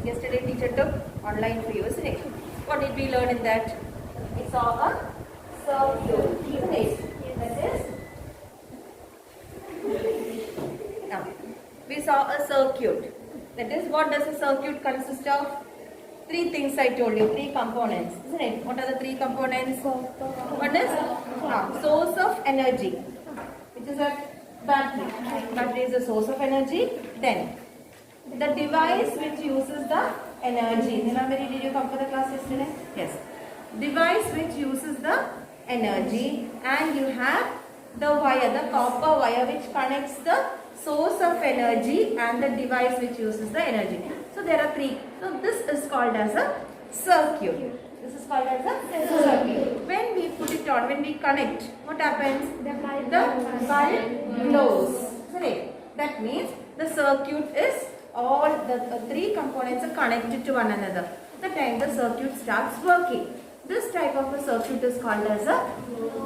Yesterday teacher took online for you, isn't it? What did we learn in that? We saw a circuit, isn't it? That is, now, we saw a circuit. That is, what does a circuit consist of? Three things I told you, three components, isn't it? What are the three components? One is source of energy, which is a battery. Battery is a source of energy. Then the device which uses the energy. Nilamari, did you come for the class yesterday? Yes. Device which uses the energy, and you have the wire, the copper wire which connects the source of energy and the device which uses the energy. So there are three. So this is called as a circuit. This is called as a circuit. When we put it on, when we connect, what happens? The bulb glows. Isn't it? That means the circuit is all the three components are connected to one another. The time the circuit starts working. This type of a circuit is called as a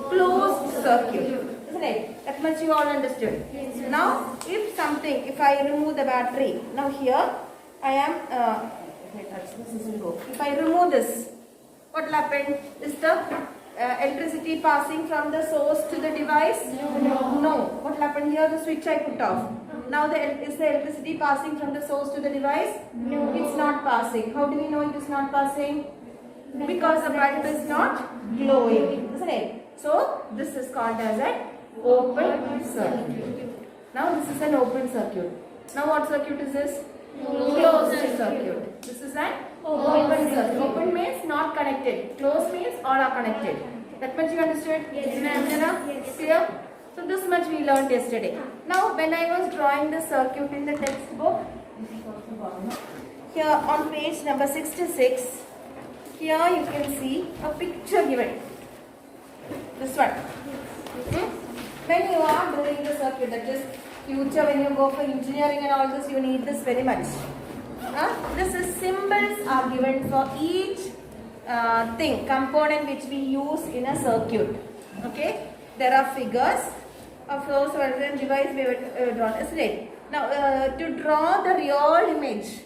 closed circuit. Isn't it? That much you all understood. Now, if I remove the battery, now here I am, if I remove this, what will happen? Is the electricity passing from the source to the device? No. What will happen here? The switch I put off. Now is the electricity passing from the source to the device? No. It's not passing. How do we know it is not passing? Because the bulb is not glowing. Isn't it? So, this is called as an open circuit. Now, this is an open circuit. Now, what circuit is this? Closed circuit. This is an open circuit. Open means not connected. Closed means all are connected. That much you understood? Yes. Clear? So this much we learned yesterday. Now when I was drawing the circuit in the textbook, here on page number 66, here you can see a picture given. This one. When you are doing the circuit, that is future, when you go for engineering and all this, you need this very much. This is symbols are given for each component which we use in a circuit. Okay, there are figures of those device we have drawn, isn't it? Now, to draw the real image,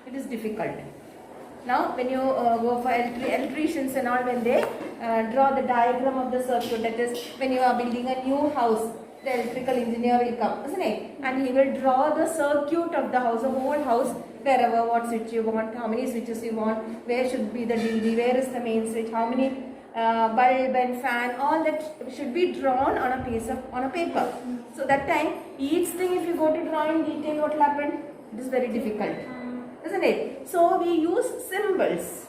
it is difficult. Now, when you go for electricians and all, when they draw the diagram of the circuit, that is, when you are building a new house, the electrical engineer will come, isn't it? And he will draw the circuit of the house, the whole house, wherever, what switch you want, how many switches you want, where should be the DB, where is the main switch, how many bulb and fan, all that should be drawn on a paper. So that time, each thing, if you go to draw in detail, what will happen? It is very difficult, isn't it? So we use symbols.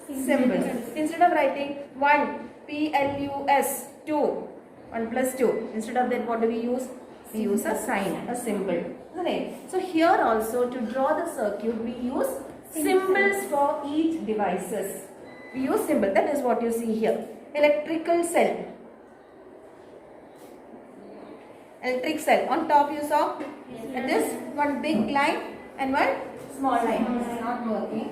Instead of writing 1 plus 2, 1 plus 2. Instead of that, what do we use? We use a sign, a symbol, isn't it? So here also, to draw the circuit, we use symbols for each devices. We use symbol. That is what you see here. Electrical cell. Electric cell. On top you saw it is one big line and one small line. It is not working.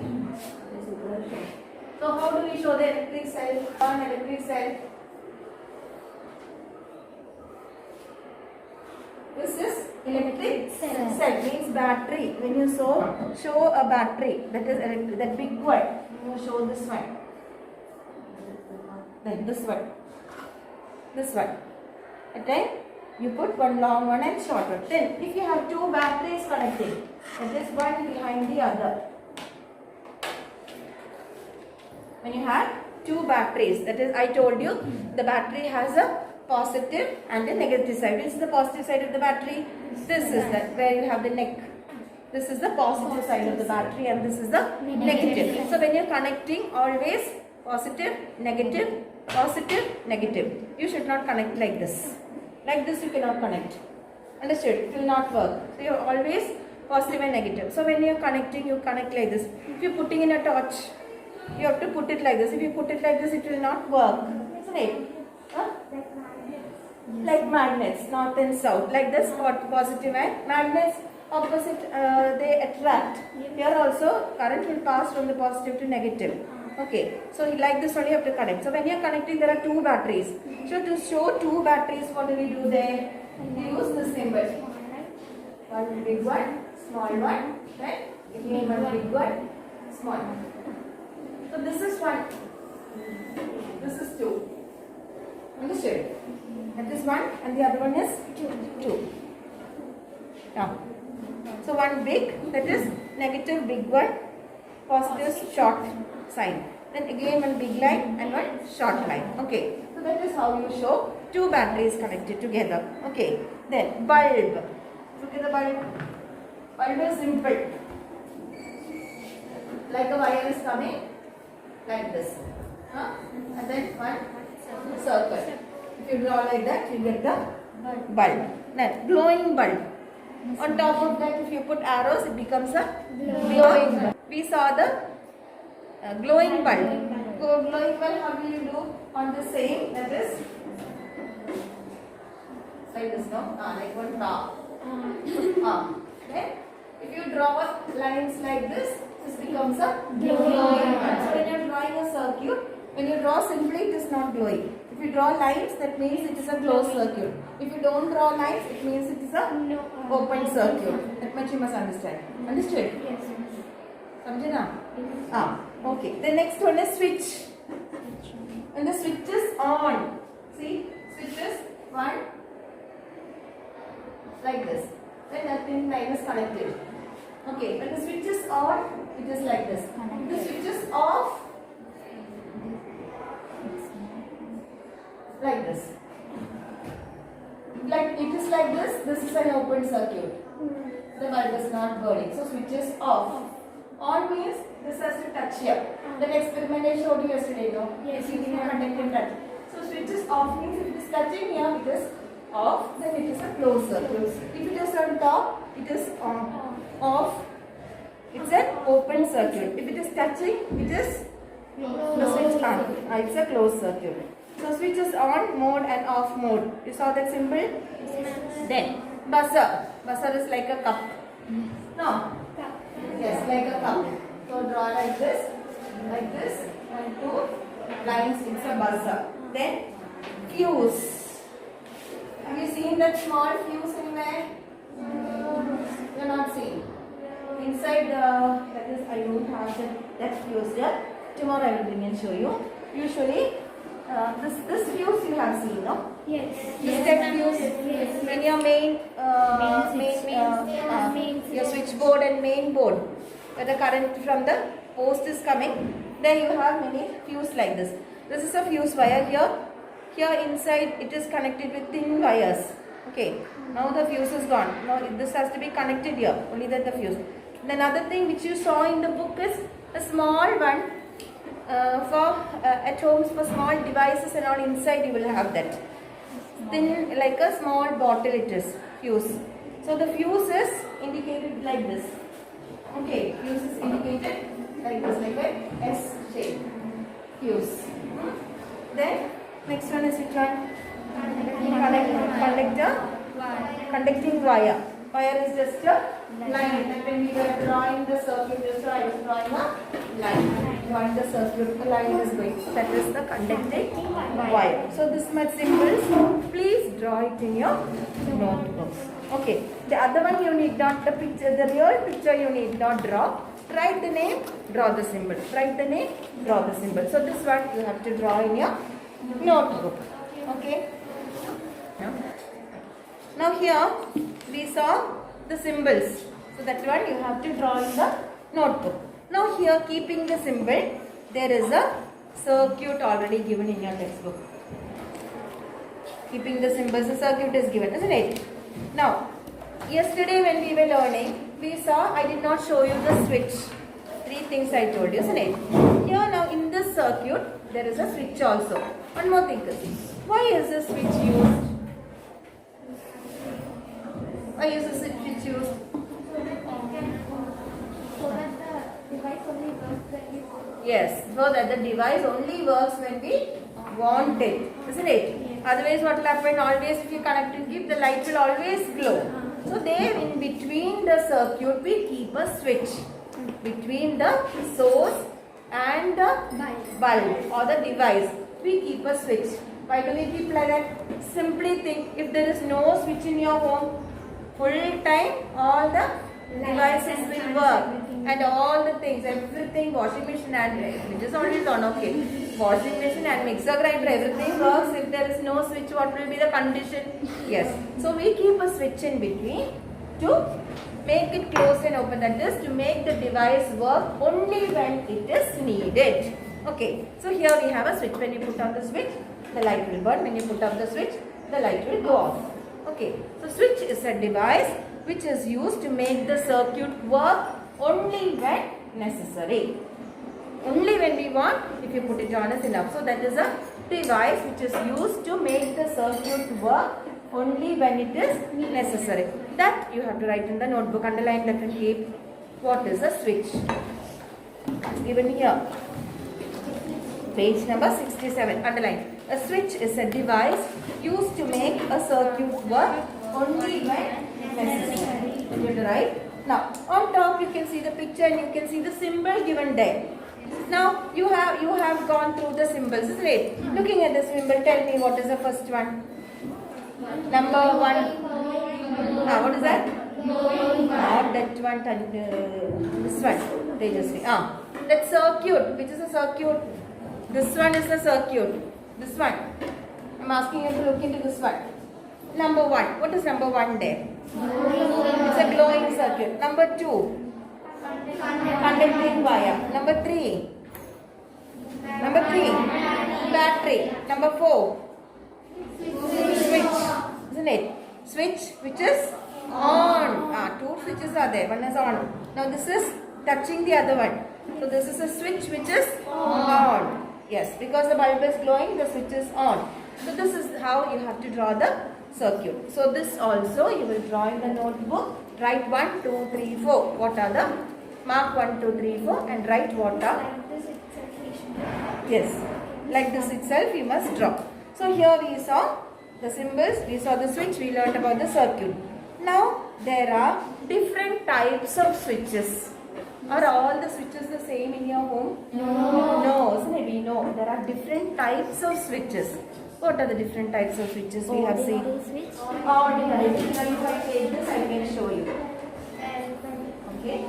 So how do we show the electric cell? One electric cell. This is electric cell. Means battery. When you show a battery, that is that big one. You show this one. Then this one. Okay? You put one long one and short one. Then if you have two batteries connected, that is one behind the other. When you have two batteries, that is, I told you, the battery has a positive and a negative side. Which is the positive side of the battery? This is that, where you have the neck. This is the positive side of the battery and this is the negative. So when you are connecting, always positive, negative, positive, negative. You should not connect like this. Like this you cannot connect. Understood? It will not work. So you are always positive and negative. So when you are connecting, you connect like this. If you are putting in a torch, you have to put it like this. If you put it like this, it will not work. Isn't it? Huh? Like magnets, north and south. Like this, positive and magnets opposite, they attract. Here also, current will pass from the positive to negative. Okay, so like this only you have to connect. So when you are connecting, there are two batteries. So to show two batteries, what do we do there? We use the symbol. One big one, small one, then Again one big one, small one. So this is one. This is two. Understood? That is one and the other one is two. Now, so one big, that is negative big one, positive short sign. Then again one big line and one short line. Okay. So that is how you show two batteries connected together. Okay. Then bulb. Look at the bulb. Bulb is simple. Like a wire is coming like this. And then one circle. If you draw like that, you get the bulb. Then glowing bulb. On top of that, if you put arrows, it becomes a glowing bulb. We saw the glowing bulb. Glowing bulb, how will you do on the same? That is like this, no? Like one top. Okay? If you draw lines like this becomes a glowing bulb. So when you are drawing a circuit, when you draw simply, it is not glowing. If you draw lines, that means it is a closed circuit. If you don't draw lines, it means it is a open circuit. That much you must understand. Understood? Yes. Samjhana? Okay. The next one is switch. When the switch is on, see, switch is one like this. Then nothing line is connected. Okay. When the switch is on, it is like this. If the switch is off, like this. Like it is like this. This is an open circuit. The bulb is not burning. So switch is off. On means this has to touch here. That experiment I showed you yesterday, no? Yes. You can contact and touch. So switch is off means if it is touching here, it is off. Then it is a closed circuit. If it is on top, it is on. Off. It's an open circuit. If it is touching, it is the switch on. It's a closed circuit. So switch is on mode and off mode. You saw that symbol? Then buzzer. Buzzer is like a cup. No? Yes, like a cup. So draw like this, and two lines. It's a buzzer. Then fuse. Have you seen that small fuse anywhere? You are not seeing. Inside that is, I don't have that fuse here. Tomorrow I will bring and show you. Usually this fuse you have seen, no? Yes. This step fuse in your main your switchboard and main board, where the current from the post is coming. There you have many fuse like this. This is a fuse wire here. Here inside it is connected with thin wires. Okay. Now the fuse is gone. Now this has to be connected here. Only that the fuse. The another thing which you saw in the book is a small one. For at homes for small devices and all, inside you will have that thin, like a small bottle, it is fuse. So the fuse is indicated like this. Okay, fuse is indicated like this, like a S shape fuse. Then next one is which one? Conducting wire. Wire is just a line, and when we were drawing the circuit, just I was drawing a line. Drawing the circuit, the line is going. That is the conducting wire. So this much symbols. Please draw it in your notebooks. Okay. The other one you need not the picture. The real picture you need not draw. Write the name, draw the symbol. Write the name, draw the symbol. So this one you have to draw in your notebook. Okay. Now here we saw the symbols. So that one you have to draw in the notebook. Now here, keeping the symbol, there is a circuit already given in your textbook. Keeping the symbols, the circuit is given, isn't it? Now, yesterday when we were learning, we saw, I did not show you the switch. 3 things I told you, isn't it? Here now in this circuit, there is a switch also. One more thing is, why is the switch used? Why is the switch used? Yes, so that the device only works when we want it, isn't it? Yes. Otherwise what will happen, always if you connect and keep, the light will always glow. So there in between the circuit we keep a switch. Between the source and the bulb or the device, we keep a switch. Why do we keep like that? Simply think, if there is no switch in your home, full time all the devices will work. and all the things, everything, washing machine and which is always on, okay. Washing machine and mixer grinder, everything works. If there is no switch, what will be the condition? Yes. So we keep a switch in between to make it close and open. That is to make the device work only when it is needed. Okay. So here we have a switch. When you put on the switch, the light will burn. When you put off the switch, the light will go off. Okay. So switch is a device which is used to make the circuit work only when necessary. Only when we want, if you put it on is enough. So that is a device which is used to make the circuit work only when it is necessary. That you have to write in the notebook, underline that and keep. What is a switch? Given here. Page number 67, underline. A switch is a device used to make a circuit work only when necessary. You have to write. Now, on top you can see the picture and you can see the symbol given there. Now, you have gone through the symbols, isn't it? Looking at the symbol, tell me what is the first one? Number 1. What is that? Not that one, this one. Tejasvi. That circuit, which is a circuit? This one is the circuit. This one. I am asking you to look into this one. Number 1. What is number 1 there? It's a glowing circuit. Number 2. Conducting wire. Number 3. Battery. Number 4. Switch. Isn't it? Switch which is on. 2 switches are there. One is on. Now this is touching the other one. So this is a switch which is on. Yes, because the bulb is glowing, the switch is on. So this is how you have to draw the circuit. So this also you will draw in the notebook. Write 1, 2, 3, 4. What are the? Mark 1, 2, 3, 4 and write what are? Yes, like this itself you must draw. So here we saw the symbols, we saw the switch, we learned about the circuit. Now there are different types of switches. Are all the switches the same in your home? No, isn't it? We know there are different types of switches. What are the different types of switches we have seen? Ordinary. If I take this, I can show you. Okay.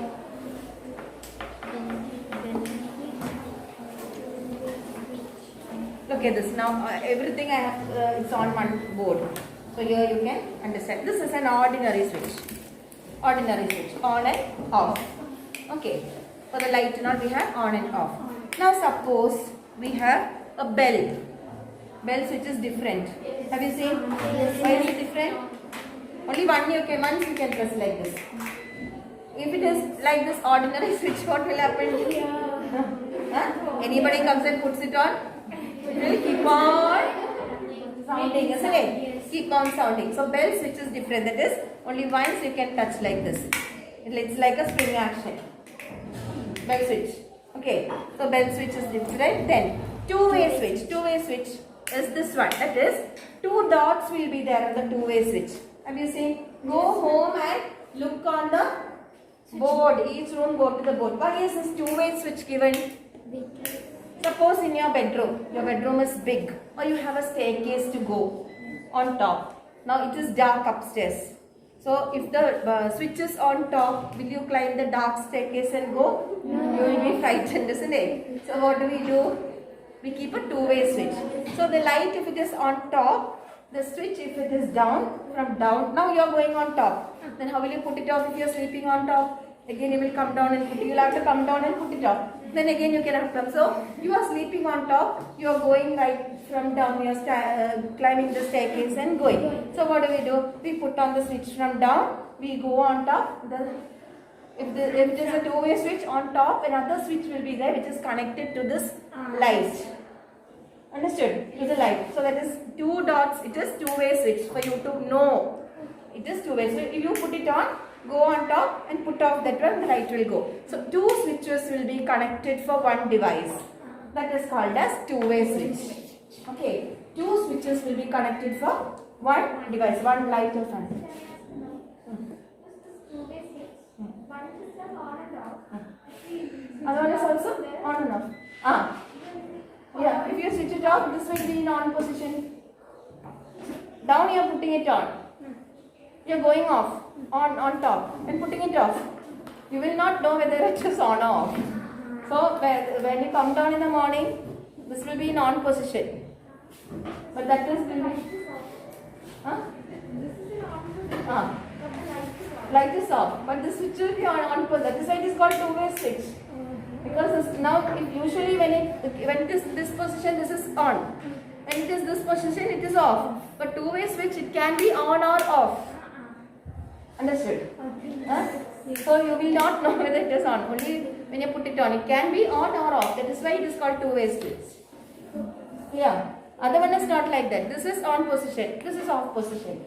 Look at this. Now everything I have is on one board. So here you can understand. This is an ordinary switch. Ordinary switch. On and off. Okay. For the light and all we have on and off. Now suppose we have a bell. Bell switch is different. Have you seen? Why is it different? Only once you can press like this. If it is like this ordinary switch, what will happen? Anybody comes and puts it on? It will keep on sounding, isn't it? Keep on sounding. So bell switch is different. That is only once you can touch like this. It's like a spring action. Bell switch. Okay. So bell switch is different. Then two-way switch. Two-way switch is this one. That is 2 dots will be there on the two-way switch. Have you seen? Go home and look on the board. Each room go to the board. Why is this two-way switch given? Suppose in your bedroom is big, or you have a staircase to go on top. Now it is dark upstairs. So if the switch is on top, will you climb the dark staircase and go? No. You will be frightened, isn't it? So what do? We keep a two-way switch. So the light, if it is on top, the switch if it is down, from down, now you are going on top. Then how will you put it off if you are sleeping on top? Again you will come down and put it. You will have to come down and put it off. Then again you cannot come. So you are sleeping on top, you are going right from down, you are climbing the staircase and going. So what do? We put on the switch from down, we go on top. If it is a two-way switch, on top another switch will be there which is connected to this light. Understood? To the light. So that is 2 dots, it is two-way switch for you to know. It is two-way. So if you put it on, go on top and put off that one, the light will go. So 2 switches will be connected for one device. That is called as two-way switch. Okay. 2 switches will be connected for one device, one light or fan. Other one is also on and off. Yeah, if you switch it off, this will be in on position. Down you are putting it on. You are going off, on top and putting it off. you will not know whether it is on or off. So when you come down in the morning, this will be in on position. But that is will be, light is off. But the switch will be on position. That is why it is called two-way switch. Because now, if usually when it is this position, this is on. When it is this position, it is off. But two-way switch, it can be on or off. Understood? So you will not know whether it is on. Only when you put it on, it can be on or off. That is why it is called two-way switch. Yeah. Other one is not like that. This is on position. This is off position.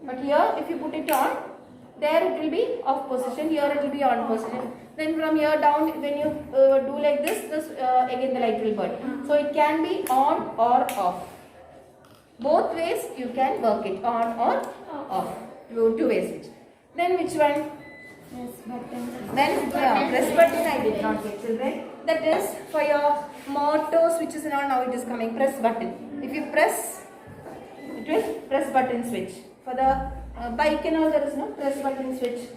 But here, if you put it on, there it will be off position. Here it will be on position. Then from here down, when you do like this, again the light will burn. So it can be on or off. Both ways you can work it, on or off. Two-way switch. Then which one? Press button. Then press button I did not get, children. That is for your motor switches and all. Now it is coming. Press button. If you press, it will press button switch. For the bike and all, there is no press button switch.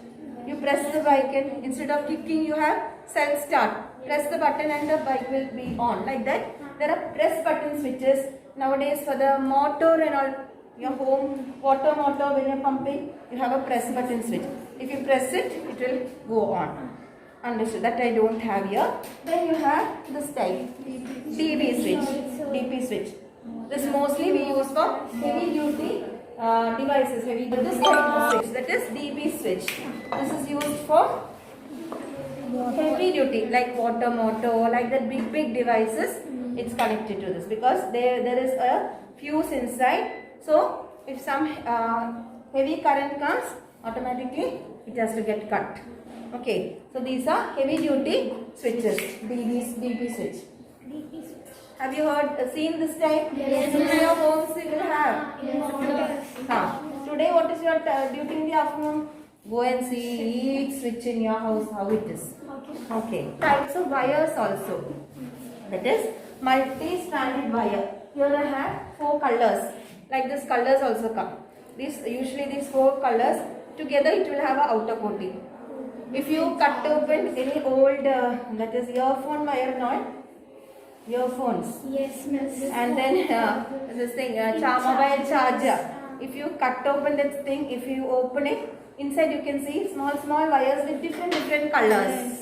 You press the bike and instead of kicking, you have self start. Press the button and the bike will be on. Like that. There are press button switches nowadays for the motor and all. Your home water motor, when you are pumping, you have a press button switch. If you press it, it will go on. Understood? That I don't have here. Then you have this type, DB switch. DP switch. This mostly we use for heavy duty devices. But this type of switch, that is DB switch. This is used for heavy duty, like water motor, like that big devices. It's connected to this because there is a fuse inside. So if some heavy current comes, automatically it has to get cut. Okay, so these are heavy duty switches, DP switch. Have you seen this type? Yes. In your homes you will have. Yes. Today what is your duty in the afternoon? Go and see each switch in your house, how it is. Okay. Types of wires also. That is multi-stranded wire. Here I have 4 colors. Like this, colors also come. Usually these 4 colors together, it will have an outer coating. If you cut open any old that is earphone wire, not earphones. Yes, miss. And then this thing, mobile charger. If you cut open that thing, if you open it, inside you can see small wires with different colors.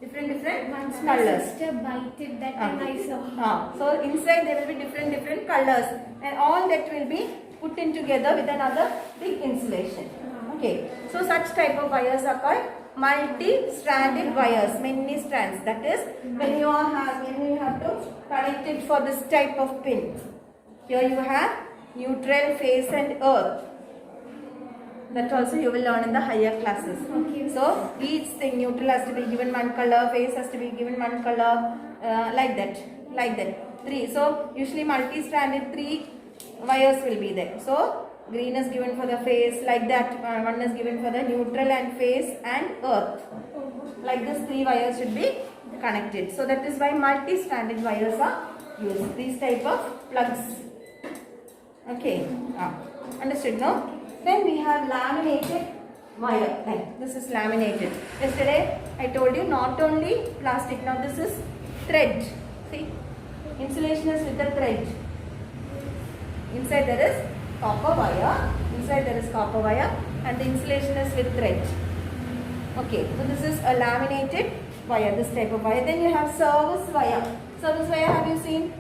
Different Once colors. my sister bited that and I saw. So inside there will be different colors, and all that will be put in together with another big insulation. Okay. So such type of wires are called multi-stranded wires. Many strands. That is when you have to connect it for this type of pin. Here you have neutral, phase, and earth. That also you will learn in the higher classes. Okay. So each thing, neutral has to be given one color, phase has to be given one color, like that. 3. So usually multi-stranded 3 wires will be there. So green is given for the phase, like that. One is given for the neutral and phase and earth. Like this 3 wires should be connected. So that is why multi-stranded wires are used. These type of plugs. Okay. Understood now? Then we have laminated wire. This is laminated. Yesterday I told you not only plastic. Now this is thread. See, insulation is with the thread. Inside there is copper wire. And the insulation is with thread. Okay, so this is a laminated wire. This type of wire. Then you have service wire. Service wire, have you seen?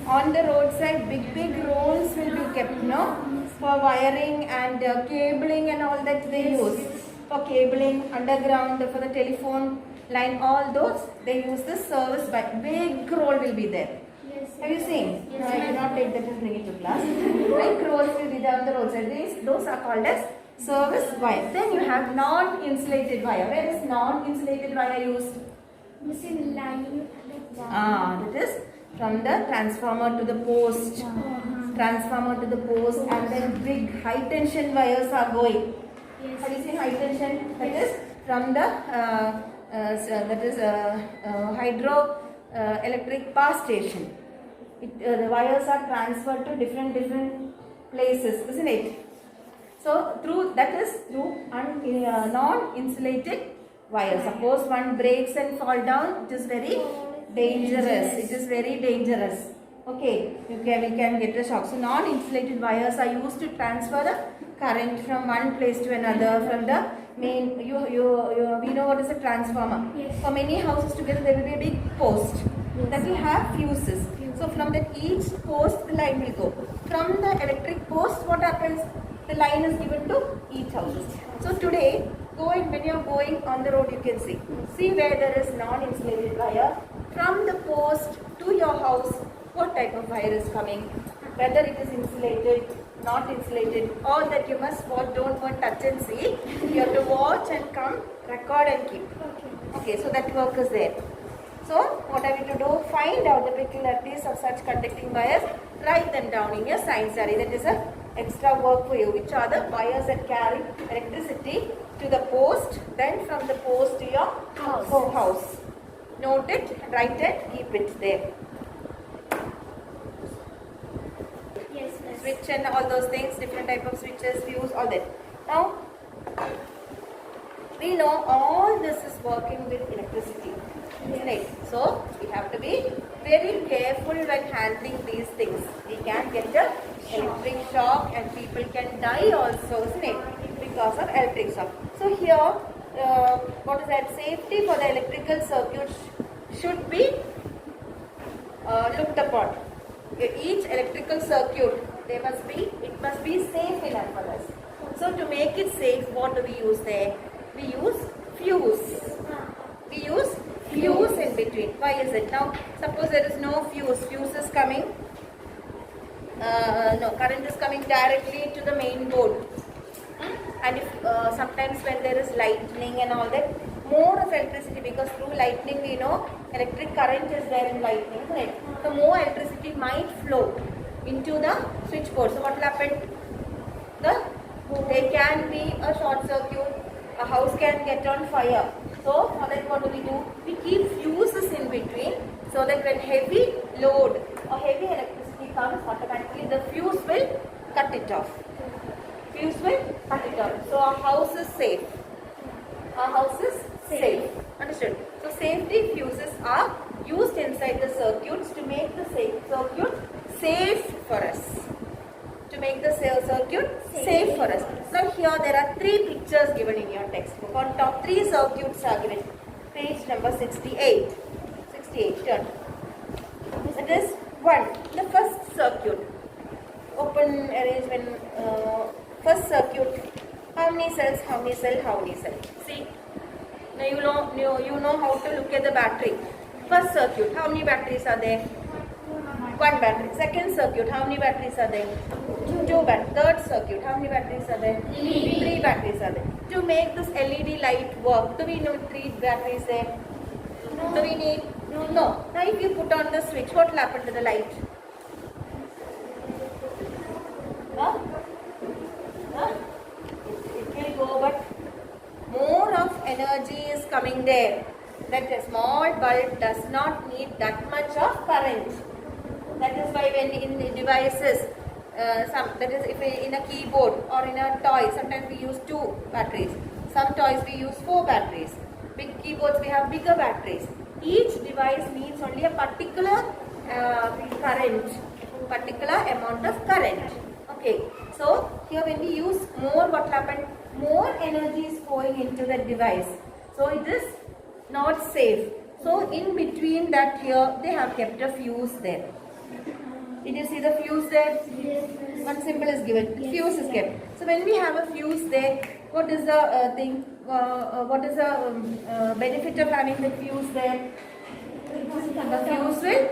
On the roadside, big rolls will be kept, no? For wiring and cabling and all that they use. For cabling, underground, for the telephone line, all those, they use this service wire. Big roll will be there. Yes. Have you seen? Yes, No, I cannot take that and bring it to class. Big rolls will be there on the roadside. Those are called as service wire. Then you have non-insulated wire. Where is non-insulated wire used? Missing line. That is from the transformer to the post. Transformer to the post, and then big high tension wires are going. Yes. Have you seen high tension? That is from the hydro electric power station. The wires are transferred to different places, isn't it? So through non-insulated wire. Suppose one breaks and fall down, it is very dangerous. It is very dangerous. Okay, we can get a shock. So non-insulated wires are used to transfer the current from one place to another. From the main, we know what is a transformer. Yes. For many houses together, there will be a big post that will have fuses. So from that each post, the line will go. From the electric post, what happens? The line is given to each house. So today, when you are going on the road, you can see. See where there is non-insulated wire. From the post to your house, what type of wire is coming? Whether it is insulated, not insulated, or that you must don't want touch and see. You have to watch and come, record and keep. Okay, so that work is there. So what are we to do? Find out the peculiarities of such conducting wires. Write them down in your science diary. That is a extra work for you. Which are the wires that carry electricity to the post, then from the post to your house. Note it, write it, keep it there. Yes, miss. Switch and all those things, different type of switches, fuse, all that. Now, we know all this is working with electricity. Isn't it? So, we have to be very careful when handling these things. We can get the electric shock and people can die also, isn't it? Because of electric shock. So, here, what is that? Safety for the electrical circuit should be looked upon. Each electrical circuit, it must be safe enough for us. So, to make it safe, what do we use there? We use fuse. We use fuse in between. Why is it? Now, suppose there is no fuse. Fuse is coming. Current is coming directly to the main board. And if sometimes when there is lightning and all that, more of electricity, because through lightning we know electric current is there in lightning, isn't it? So more electricity might flow into the switchboard. So what will happen? There can be a short circuit. A house can get on fire. So for that, what do? We keep fuses in between so that when heavy load or heavy electricity comes, automatically the fuse will cut it off. Fuse will cut it off. So our house is safe. Our house is safe. Understood? So safety fuses are used inside the circuits to make the circuit safe for us. To make the circuit safe for us. Now here there are 3 pictures given in your textbook. On top 3 circuits are given. Page number 68. 68, turn. It is 1. The first circuit. Open arrangement. First circuit. How many cells? How many cells? How many cells? See. Now you know how to look at the battery. First circuit. How many batteries are there? 1 battery. Second circuit. How many batteries are there? 2 batteries. Third circuit. How many batteries are there? 3 batteries are there. To make this LED light work, do we need 3 batteries there? No. Do we need? No. Now if you put on the switch, what will happen to the light? Huh? It will go, but more of energy is coming there. That a small bulb does not need that much of current. That is why when in the devices, that is if in a keyboard or in a toy, sometimes we use 2 batteries. Some toys we use 4 batteries. Big keyboards we have bigger batteries. Each device needs only a particular particular amount of current. Okay. So here when we use more, what will happen? More energy is flowing into the device. So it is not safe. So in between that here they have kept a fuse there. Did you see the fuse there? Yes. One symbol is given. The fuse is kept. So when we have a fuse there, what is the thing? What is the benefit of having the fuse there? The fuse will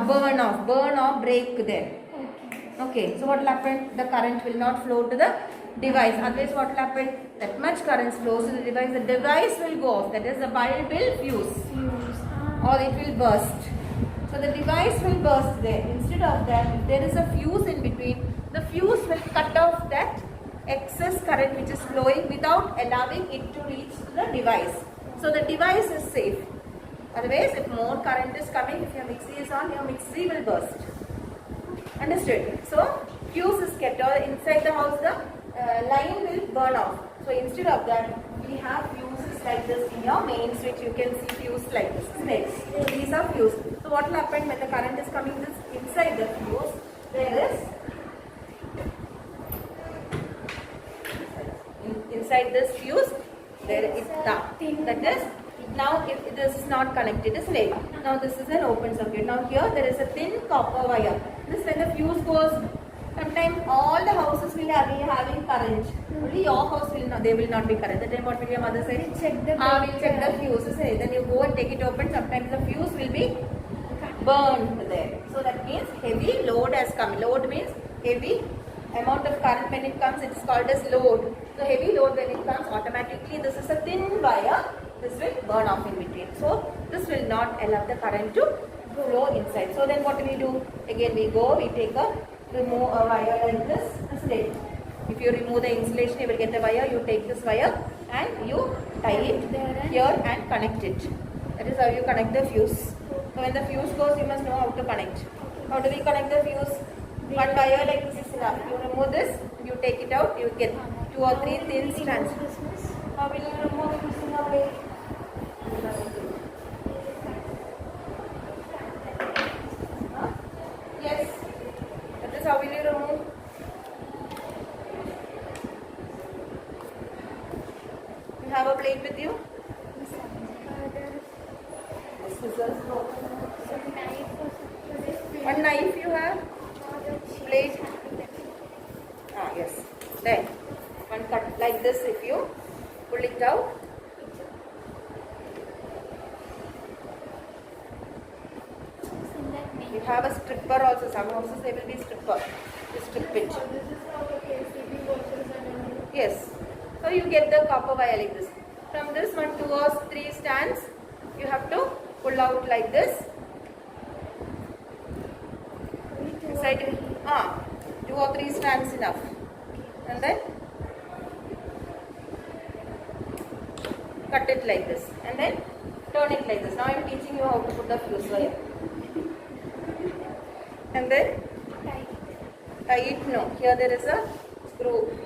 burn off, break there. Okay. So what will happen? The current will not flow to the device. Otherwise, what will happen? That much current flows to the device. The device will go off. That is, the bulb will fuse, or it will burst. So the device will burst there. Instead of that, if there is a fuse in between, the fuse will cut off that excess current which is flowing without allowing it to reach the device. So the device is safe. Otherwise, if more current is coming, if your mixie is on, your mixie will burst. Understood? So fuse is kept, or inside the house the line will burn off. So instead of that, we have fuses like this in your main switch. You can see fuse like this, isn't it? So these are fuse. So what will happen when the current is coming this inside the fuse? There is inside this fuse there is that is now if this is not connected, isn't it? Now this is an open circuit. Now here there is a thin copper wire. This when the fuse goes, sometimes all the houses will be having current. Only your house will not, they will not be current. That time what will your mother say? We'll check the We'll check the fuse, isn't it? Then you go and take it open. Sometimes the fuse will be burned there. So that means heavy load has come. Load means heavy amount of current when it comes, it is called as load. So heavy load when it comes, automatically this is a thin wire, this will burn off in between. So this will not allow the current to flow inside. So then what do we do? Again we remove a wire like this, isn't it? If you remove the insulation, you will get the wire, you take this wire and you tie it here and connect it. That is how you connect the fuse. So when the fuse goes, you must know how to connect. How do we connect the fuse? One wire like this is enough. You remove this, you take it out, you get 2 or 3 thin strands. How will you remove it using a way? Yes. That is how will you remove? You have a plate with you? Scissors. One knife you have? Plate. Yes. Then one cut like this. If you pull it out, you have a stripper also. Some houses there will be stripper. You strip it. Yes. So you get the copper wire like this. From this 1, 2 or 3 strands, you have to pull out like this. Inside, 2 or 3 strands enough. And then cut it like this. And then turn it like this. Now I am teaching you how to put the fuse wire. And then tie it. No, here there is a screw.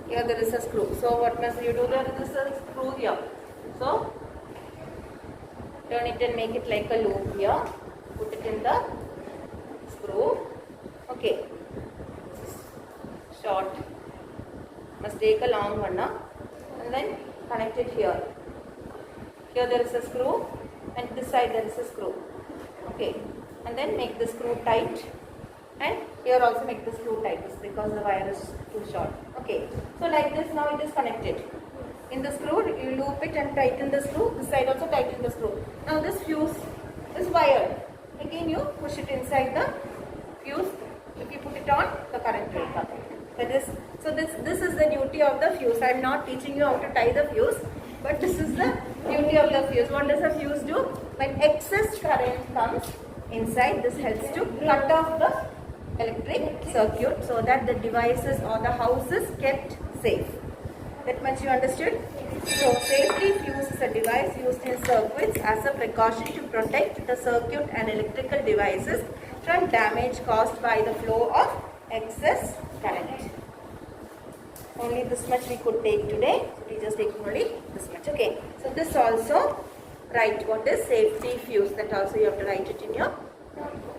Here there is a screw. So what must you do? There is a screw here. So turn it and make it like a loop here. Put it in the screw. Okay. Short. Must take a long one now. And then connect it here. Here there is a screw and this side there is a screw. Okay. And then make the screw tight. And here also make the screw tight because the wire is too short. Okay. So like this now it is connected. In the screw you loop it and tighten the screw. This side also tighten the screw. Now this fuse is wired. Again you push it inside the fuse. If you put it on, the current will come. So this is the duty of the fuse. I am not teaching you how to tie the fuse, but this is the duty of the fuse. What does a fuse do? When excess current comes inside, this helps to cut off the electric circuit so that the devices or the house is kept safe. That much you understood? So safety fuse is a device used in circuits as a precaution to protect the circuit and electrical devices from damage caused by the flow of excess current. Only this much we could take today. We just taking only this much. Okay. So this also write what is safety fuse. That also you have to write it in your notebook.